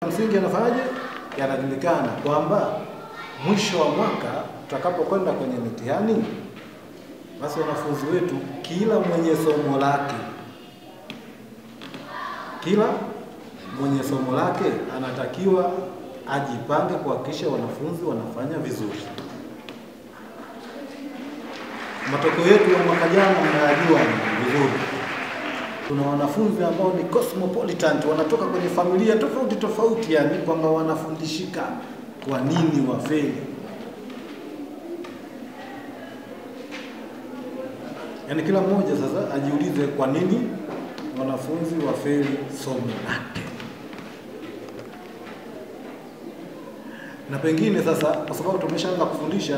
Msingi yanafanyaje? Yanajulikana kwamba mwisho wa mwaka tutakapokwenda kwenye mitihani, basi wanafunzi wetu kila mwenye somo lake anatakiwa ajipange kuhakikisha wanafunzi wanafanya vizuri. Matokeo yetu ya mwaka jana mnayajua vizuri. Kuna wanafunzi ambao ni cosmopolitan, wanatoka kwenye familia tofauti, yani kwamba wanafundishika. Kwa nini wafeli? Yani kila mmoja sasa ajiulize kwa nini wanafunzi wafeli somo lake. Na pengine sasa kwa sababu tumeshaanza kufundisha,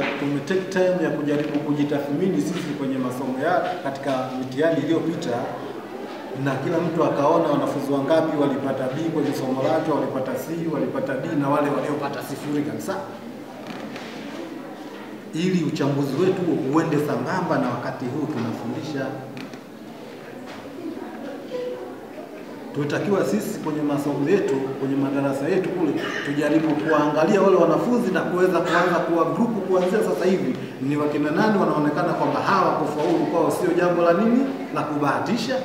take time ya kujaribu kujitathmini sisi kwenye masomo ya katika mitihani iliyopita, na kila mtu akaona wanafunzi wangapi walipata B kwenye somo lake, walipata C, walipata D, na wale waliopata sifuri kabisa, ili uchambuzi wetu uende sambamba na wakati huu tunafundisha. Tunatakiwa sisi kwenye masomo yetu, kwenye madarasa yetu kule, tujaribu kuangalia wale wanafunzi na kuanza kuwa grupu kuanzia sasa hivi ni wakina nani wanaonekana kwamba hawa kufaulu kwao sio jambo la nini la kubahatisha,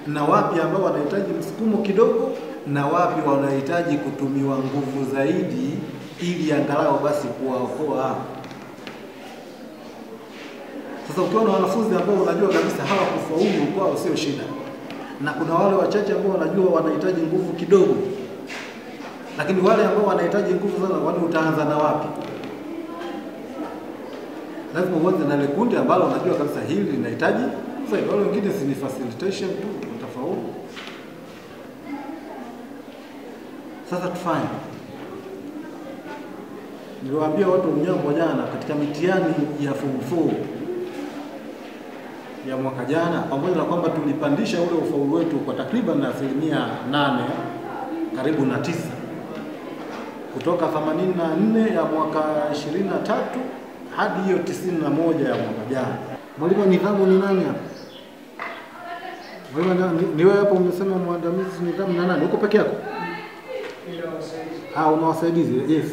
na wapi ambao wanahitaji msukumo kidogo, na wapi wanahitaji kutumiwa nguvu zaidi ili angalau basi kuwaokoa. Sasa ukiwa na wanafunzi ambao unajua kabisa hawa kufaulu kwao sio shida, na kuna wale wachache ambao wanajua wanahitaji nguvu kidogo, lakini wale ambao wanahitaji nguvu sana, wani utaanza na wapi? Lazima uanze na ile kundi ambalo unajua kabisa hili linahitaji. Sasa wale wengine si ni facilitation tu, utafaulu. Sasa tufanye, niliwaambia watu mnyambo jana katika mitihani ya form 4 ya mwaka jana, pamoja na kwamba tulipandisha ule ufaulu wetu kwa takriban 8% karibu na 9, kutoka 84 ya mwaka 23 hadi hiyo 91 ya mwaka jana. Mwalimu wa nidhamu ni nani hapa? Ni wewe hapo umesema mwandamizi nidhamu na nani? Uko peke yako? Una wasaidizi? Yes.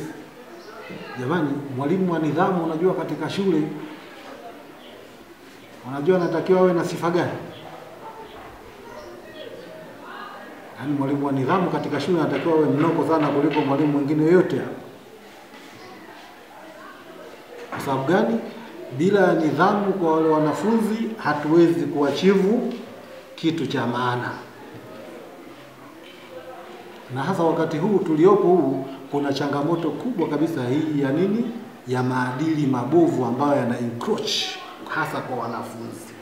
Jamani, mwalimu wa nidhamu unajua katika shule unajua anatakiwa awe na sifa gani? Yaani mwalimu wa nidhamu katika shule anatakiwa awe mnoko sana kuliko mwalimu mwingine yote. Kwa sababu gani? Bila nidhamu kwa wale wanafunzi hatuwezi kuachivu kitu cha maana. Na hasa wakati huu tuliopo huu, kuna changamoto kubwa kabisa hii ya nini? Ya maadili mabovu ambayo yana encroach hasa kwa wanafunzi.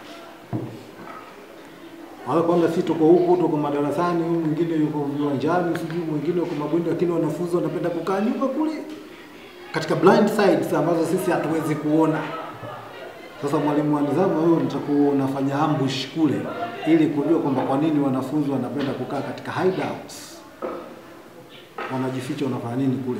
Wale kwamba si tuko huku, tuko madarasani, huyu mwingine yuko viwanjani, sijui mwingine yuko mabweni, lakini wanafunzi wanapenda kukaa nyuma kule katika blind sides ambazo sisi hatuwezi kuona. Sasa mwalimu wa nidhamu wewe nitakuwa unafanya ambush kule ili kujua kwamba kwa nini wanafunzi wanapenda kukaa katika hideouts. Wanajificha wanafanya nini kule.